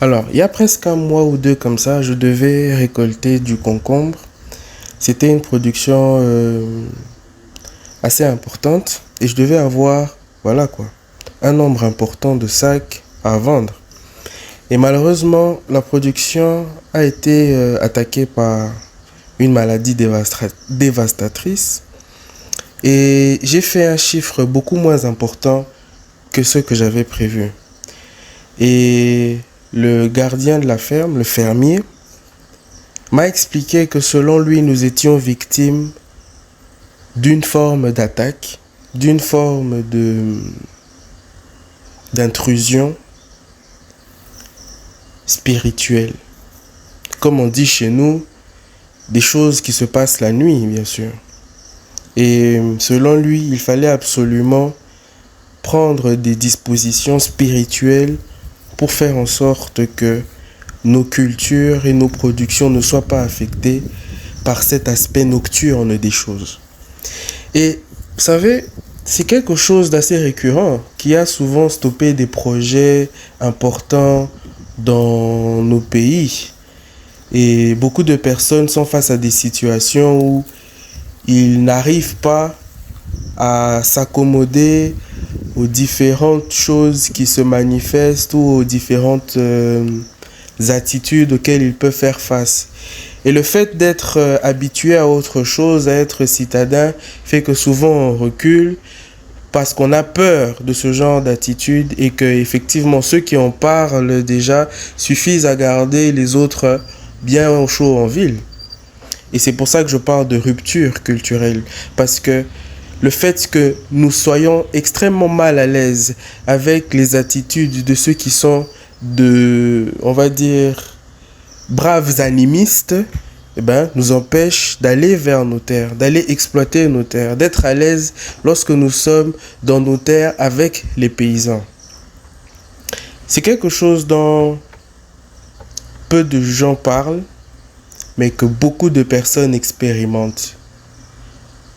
Alors, il y a presque un mois ou deux comme ça, je devais récolter du concombre. C'était une production assez importante et je devais avoir, voilà quoi, un nombre important de sacs à vendre. Et malheureusement, la production a été attaquée par une maladie dévastatrice et j'ai fait un chiffre beaucoup moins important que ce que j'avais prévu. Et le gardien de la ferme, le fermier, m'a expliqué que selon lui, nous étions victimes d'une forme d'attaque, d'une forme d'intrusion spirituelle. Comme on dit chez nous, des choses qui se passent la nuit, bien sûr. Et selon lui, il fallait absolument prendre des dispositions spirituelles pour faire en sorte que nos cultures et nos productions ne soient pas affectées par cet aspect nocturne des choses. Et vous savez, c'est quelque chose d'assez récurrent qui a souvent stoppé des projets importants dans nos pays. Et beaucoup de personnes sont face à des situations où ils n'arrivent pas à s'accommoder aux différentes choses qui se manifestent ou aux différentes attitudes auxquelles ils peuvent faire face. Et le fait d'être habitué à autre chose, à être citadin, fait que souvent on recule parce qu'on a peur de ce genre d'attitude et que effectivement ceux qui en parlent déjà suffisent à garder les autres bien au chaud en ville. Et c'est pour ça que je parle de rupture culturelle, parce que le fait que nous soyons extrêmement mal à l'aise avec les attitudes de ceux qui sont on va dire, braves animistes, eh ben, nous empêche d'aller vers nos terres, d'aller exploiter nos terres, d'être à l'aise lorsque nous sommes dans nos terres avec les paysans. C'est quelque chose dont peu de gens parlent, mais que beaucoup de personnes expérimentent.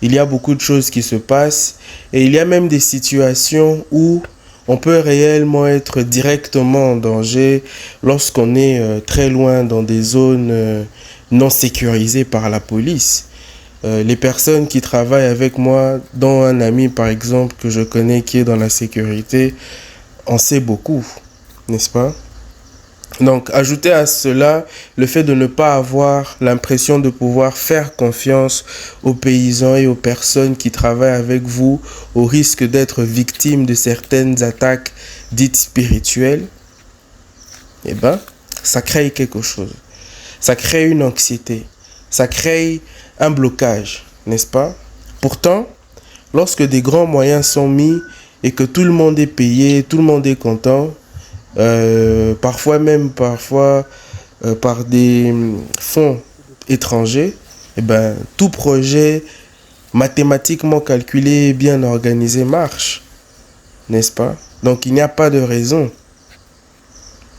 Il y a beaucoup de choses qui se passent et il y a même des situations où on peut réellement être directement en danger lorsqu'on est très loin dans des zones non sécurisées par la police. Les personnes qui travaillent avec moi, dont un ami par exemple que je connais qui est dans la sécurité, en sait beaucoup, n'est-ce pas? Donc, ajoutez à cela le fait de ne pas avoir l'impression de pouvoir faire confiance aux paysans et aux personnes qui travaillent avec vous au risque d'être victimes de certaines attaques dites spirituelles. Eh bien, ça crée quelque chose. Ça crée une anxiété. Ça crée un blocage, n'est-ce pas? Pourtant, lorsque des grands moyens sont mis et que tout le monde est payé, tout le monde est content, parfois par des fonds étrangers, eh ben, tout projet mathématiquement calculé et bien organisé marche, n'est-ce pas? Donc il n'y a pas de raison.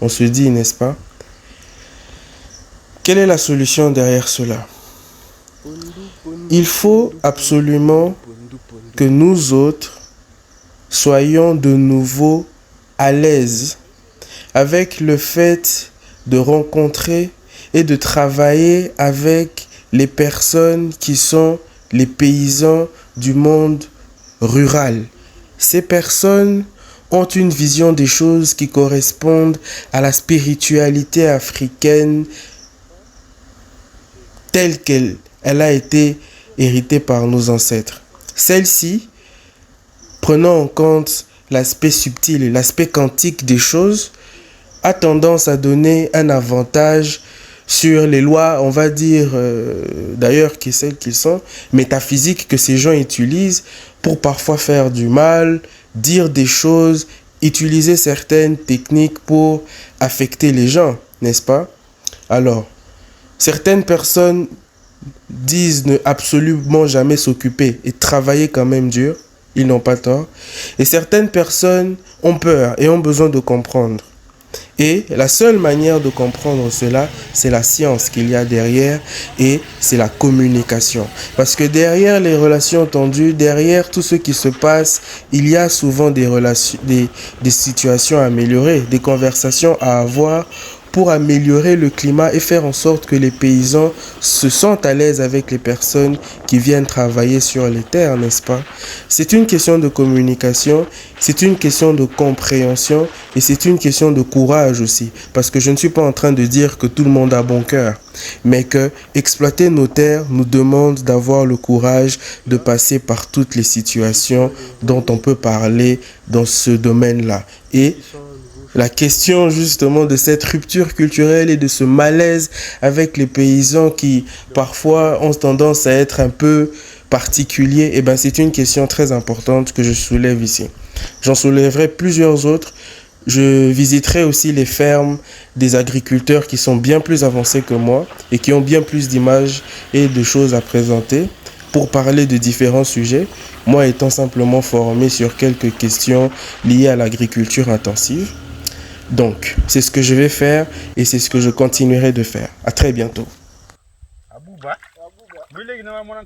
On se dit, n'est-ce pas? Quelle est la solution derrière cela? Il faut absolument que nous autres soyons de nouveau à l'aise avec le fait de rencontrer et de travailler avec les personnes qui sont les paysans du monde rural. Ces personnes ont une vision des choses qui correspondent à la spiritualité africaine telle qu'elle a été héritée par nos ancêtres. Celle-ci, prenant en compte l'aspect subtil et l'aspect quantique des choses, a tendance à donner un avantage sur les lois, on va dire, d'ailleurs, qui celles qu'ils sont, métaphysiques que ces gens utilisent pour parfois faire du mal, dire des choses, utiliser certaines techniques pour affecter les gens, n'est-ce pas? Alors, certaines personnes disent ne absolument jamais s'occuper et travailler quand même dur, ils n'ont pas tort. Et certaines personnes ont peur et ont besoin de comprendre. Et la seule manière de comprendre cela, c'est la science qu'il y a derrière et c'est la communication. Parce que derrière les relations tendues, derrière tout ce qui se passe, il y a souvent des situations à améliorer, des conversations à avoir pour améliorer le climat et faire en sorte que les paysans se sentent à l'aise avec les personnes qui viennent travailler sur les terres, n'est-ce pas? C'est une question de communication, c'est une question de compréhension et c'est une question de courage aussi. Parce que je ne suis pas en train de dire que tout le monde a bon cœur, mais que exploiter nos terres nous demande d'avoir le courage de passer par toutes les situations dont on peut parler dans ce domaine-là. Et la question justement de cette rupture culturelle et de ce malaise avec les paysans qui parfois ont tendance à être un peu particuliers, eh ben c'est une question très importante que je soulève ici. J'en soulèverai plusieurs autres. Je visiterai aussi les fermes des agriculteurs qui sont bien plus avancés que moi et qui ont bien plus d'images et de choses à présenter pour parler de différents sujets, moi étant simplement formé sur quelques questions liées à l'agriculture intensive. Donc, c'est ce que je vais faire et c'est ce que je continuerai de faire. À très bientôt.